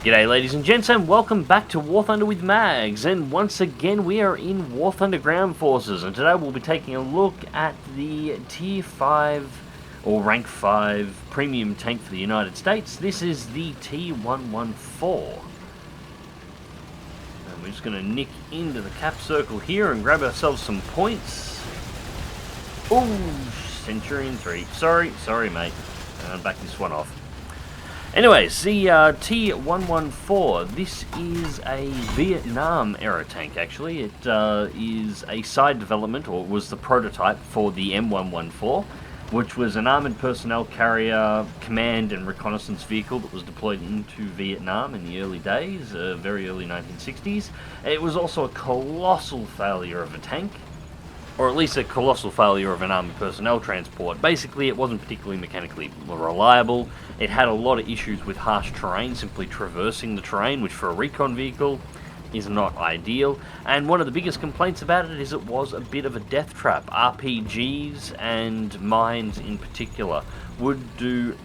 G'day ladies and gents, and welcome back to War Thunder with Mags, and once again we are in War Thunder Ground Forces, and today we'll be taking a look at the Tier 5 or Rank 5 premium tank for the United States. This is the T114. And we're just going to nick into the cap circle here and grab ourselves some points. Ooh, Centurion 3. Sorry mate. Back this one off. Anyways, the T114, this is a Vietnam-era tank, actually. It is a side development, or was the prototype for the M114, which was an armoured personnel carrier, command and reconnaissance vehicle that was deployed into Vietnam in the early days, very early 1960s. It was also a colossal failure of a tank, or at least a colossal failure of an armoured personnel transport. Basically, it wasn't particularly mechanically reliable. It had a lot of issues with harsh terrain, simply traversing the terrain, which for a recon vehicle is not ideal. And one of the biggest complaints about it is it was a bit of a death trap. RPGs and mines in particular would do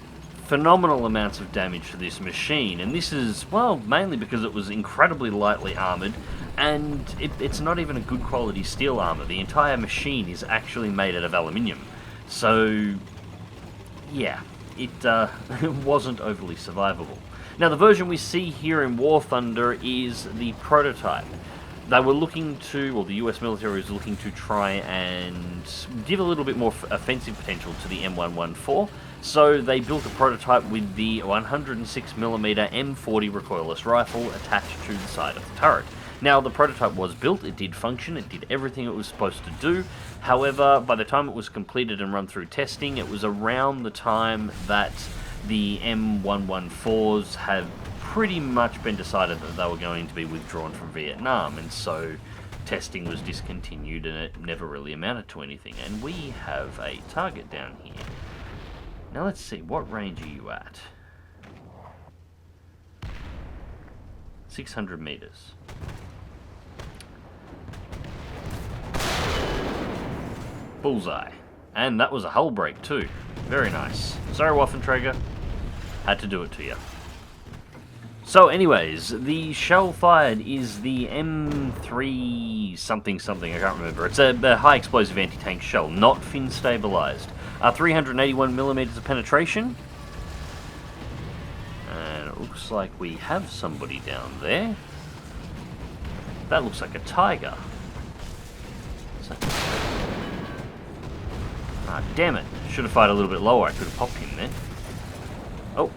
phenomenal amounts of damage to this machine, and this is, well, mainly because it was incredibly lightly armoured, and it's not even a good quality steel armour. The entire machine is actually made out of aluminium, so yeah, it wasn't overly survivable. Now, the version we see here in War Thunder is the prototype. They were looking to, or the US military was looking to try and give a little bit more offensive potential to the M114, so they built a prototype with the 106mm M40 recoilless rifle attached to the side of the turret. Now, the prototype was built, it did function, it did everything it was supposed to do. However, by the time it was completed and run through testing, it was around the time that the M114s had pretty much been decided that they were going to be withdrawn from Vietnam, and so testing was discontinued and it never really amounted to anything. And we have a target down here. Now let's see, what range are you at? 600 meters. Bullseye. And that was a hull break too. Very nice. Sorry, Waffenträger. Had to do it to you. So anyways, the shell fired is the M3 something, I can't remember. It's a high explosive anti-tank shell, not fin stabilized. 381mm of penetration. And it looks like we have somebody down there. That looks like a tiger. Ah, damn it. Should have fired a little bit lower. I could have popped him then. Oh.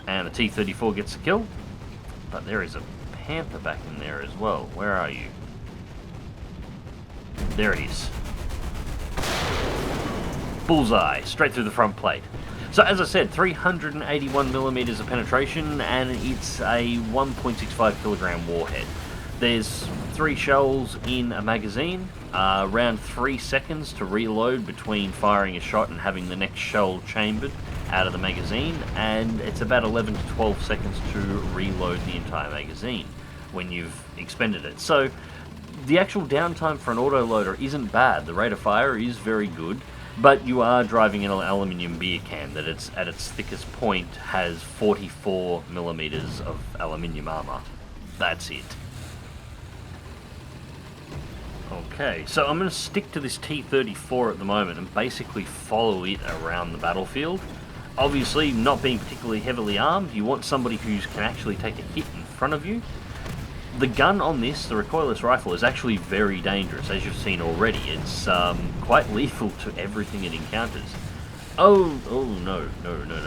And the T-34 gets the kill. But there is a Panther back in there as well. Where are you? There it is. Bullseye. Straight through the front plate. So as I said, 381mm of penetration, and it's a 1.65 kilogram warhead. There's 3 shells in a magazine, around 3 seconds to reload between firing a shot and having the next shell chambered out of the magazine, and it's about 11 to 12 seconds to reload the entire magazine when you've expended it. So the actual downtime for an autoloader isn't bad. The rate of fire is very good, but you are driving an aluminium beer can that it's at its thickest point has 44mm of aluminium armor. That's it. Okay, so I'm going to stick to this T-34 at the moment and basically follow it around the battlefield. Obviously, not being particularly heavily armed, you want somebody who can actually take a hit in front of you. The gun on this, the recoilless rifle, is actually very dangerous, as you've seen already. It's quite lethal to everything it encounters. Oh no,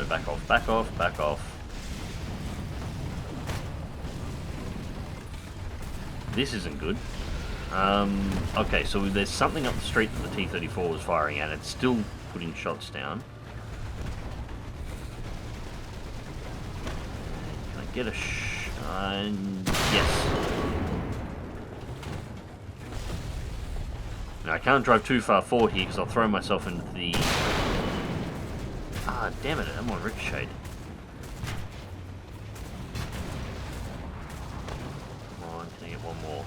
back off. This isn't good. Okay, so there's something up the street that the T-34 was firing at. It's still putting shots down. Can I get a yes. Now, I can't drive too far forward here because I'll throw myself into the... Ah, damn it, I'm on ricochet. Come on, can I get one more?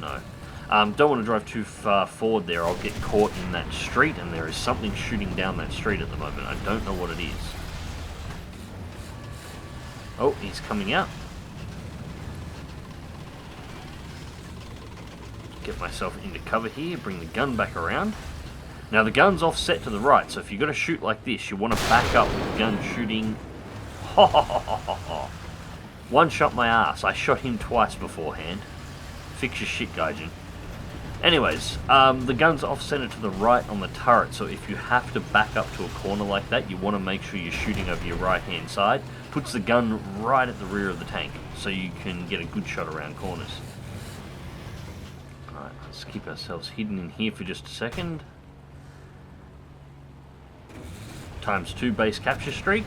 No. Don't want to drive too far forward there. I'll get caught in that street, and there is something shooting down that street at the moment. I don't know what it is. Oh, he's coming out. Get myself into cover here, bring the gun back around. Now the gun's offset to the right, so if you're going to shoot like this, you want to back up with the gun shooting. Ho ho ho ho ho ho. One shot my ass. I shot him twice beforehand. Fix your shit, Gaijin. Anyways, the gun's offset to the right on the turret, so if you have to back up to a corner like that, you want to make sure you're shooting over your right hand side. Puts the gun right at the rear of the tank, so you can get a good shot around corners. Alright, let's keep ourselves hidden in here for just a second. ×2 base capture streak.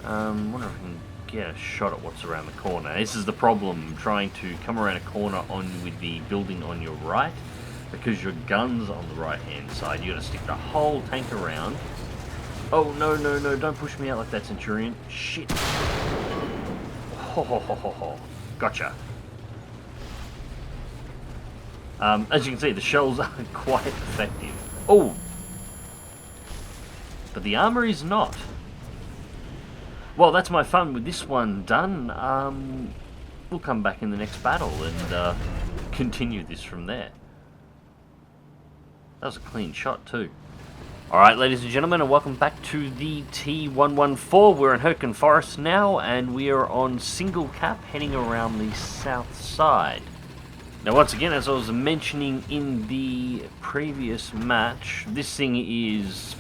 Wonder if I can get a shot at what's around the corner. This is the problem, trying to come around a corner on with the building on your right, because your gun's on the right hand side. You got to stick the whole tank around. Oh no no no! Don't push me out like that, Centurion. Shit. Ho ho ho ho ho. Gotcha. As you can see, the shells are quite effective. Oh! But the armor is not. Well, that's my fun with this one done. We'll come back in the next battle and continue this from there. That was a clean shot too. Alright, ladies and gentlemen, and welcome back to the T114. We're in Herkin Forest now, and we are on single cap heading around the south side. Now once again, as I was mentioning in the previous match, this thing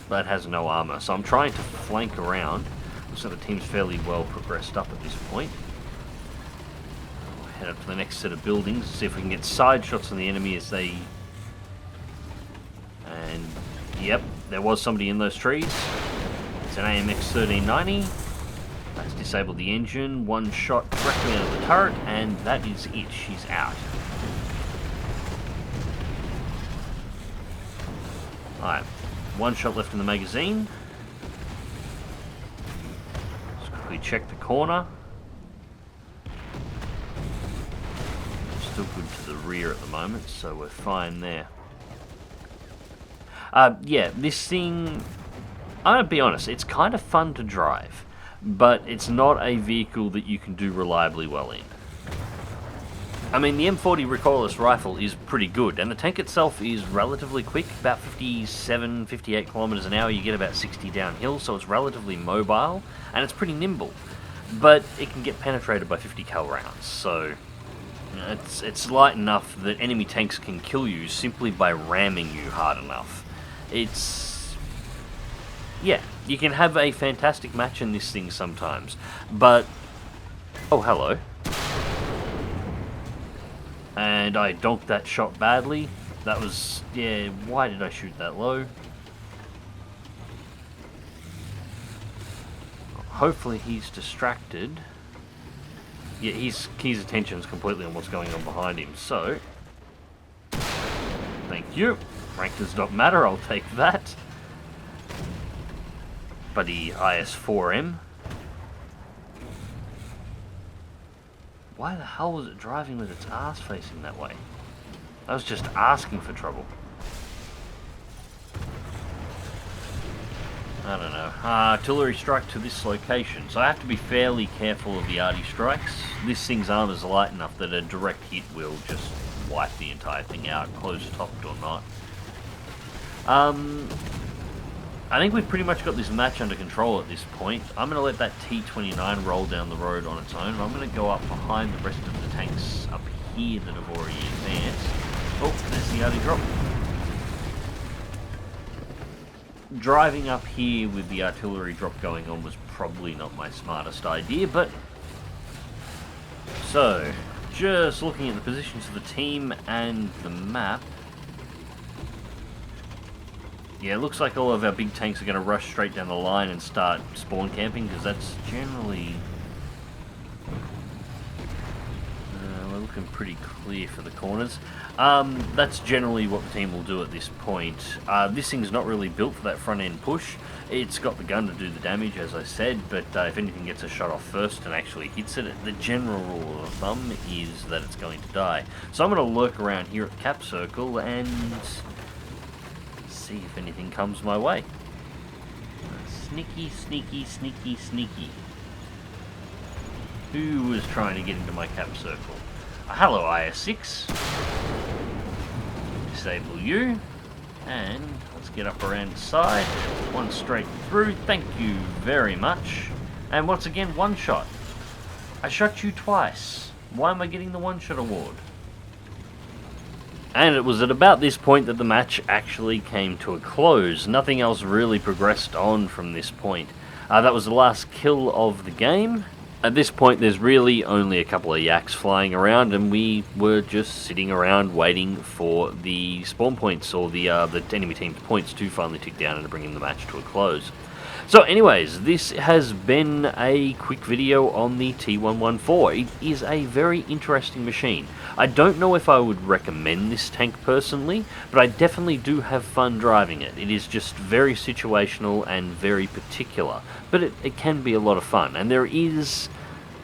has no armor, so I'm trying to flank around. Looks like the team's fairly well progressed up at this point. We'll head up to the next set of buildings, see if we can get side shots on the enemy as they... And yep, there was somebody in those trees. It's an AMX 1390. That's disabled the engine, one shot directly out of the turret, and that is it, she's out. Alright, one shot left in the magazine. Let's quickly check the corner. Still good to the rear at the moment, so we're fine there. Yeah, this thing, I'm going to be honest, it's kind of fun to drive, but it's not a vehicle that you can do reliably well in. I mean, the M40 recoilless rifle is pretty good, and the tank itself is relatively quick, about 57, 58 kilometers an hour. You get about 60 downhill, so it's relatively mobile, and it's pretty nimble. But it can get penetrated by 50 cal rounds, so you know, it's light enough that enemy tanks can kill you simply by ramming you hard enough. Yeah, you can have a fantastic match in this thing sometimes, but... Oh, hello. And I donked that shot badly. That was... yeah, why did I shoot that low? Hopefully he's distracted. Yeah, his attention's completely on what's going on behind him, so... Thank you. Rank does not matter, I'll take that. Buddy IS-4M. Why the hell was it driving with its ass facing that way? I was just asking for trouble. I don't know. Artillery strike to this location, so I have to be fairly careful of the arty strikes. This thing's armor's light enough that a direct hit will just wipe the entire thing out, closed-topped or not. I think we've pretty much got this match under control at this point. I'm going to let that T29 roll down the road on its own, and I'm going to go up behind the rest of the tanks up here that have already advanced. Oh, there's the arty drop. Driving up here with the artillery drop going on was probably not my smartest idea, but... So, just looking at the positions of the team and the map... Yeah, it looks like all of our big tanks are going to rush straight down the line and start spawn camping, because that's generally... we're looking pretty clear for the corners. That's generally what the team will do at this point. This thing's not really built for that front end push. It's got the gun to do the damage, as I said, but if anything gets a shot off first and actually hits it, the general rule of thumb is that it's going to die. So I'm going to lurk around here at the cap circle and... see if anything comes my way. Sneaky, sneaky, sneaky, sneaky. Who was trying to get into my cap circle? Hello, IS6. Disable you. And let's get up around the side. One straight through. Thank you very much. And once again, one shot. I shot you twice. Why am I getting the one-shot award? And it was at about this point that the match actually came to a close. Nothing else really progressed on from this point. That was the last kill of the game. At this point, there's really only a couple of yaks flying around, and we were just sitting around waiting for the spawn points, or the enemy team's points, to finally tick down and bring the match to a close. So anyways, this has been a quick video on the T114. It is a very interesting machine. I don't know if I would recommend this tank personally, but I definitely do have fun driving it. It is just very situational and very particular, but it can be a lot of fun, and there is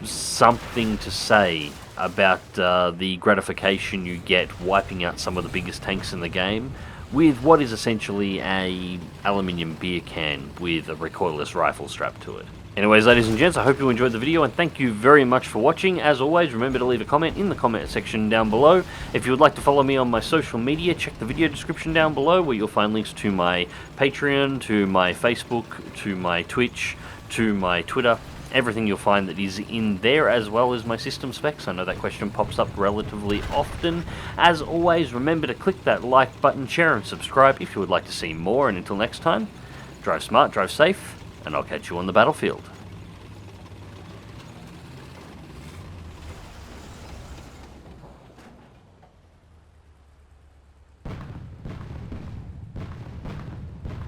something to say about the gratification you get wiping out some of the biggest tanks in the game with what is essentially a aluminium beer can with a recoilless rifle strapped to it. Anyways, ladies and gents, I hope you enjoyed the video, and thank you very much for watching. As always, remember to leave a comment in the comment section down below. If you would like to follow me on my social media, check the video description down below, where you'll find links to my Patreon, to my Facebook, to my Twitch, to my Twitter. Everything you'll find that is in there, as well as my system specs. I know that question pops up relatively often. As always, remember to click that like button, share and subscribe if you would like to see more. And until next time, drive smart, drive safe, and I'll catch you on the battlefield.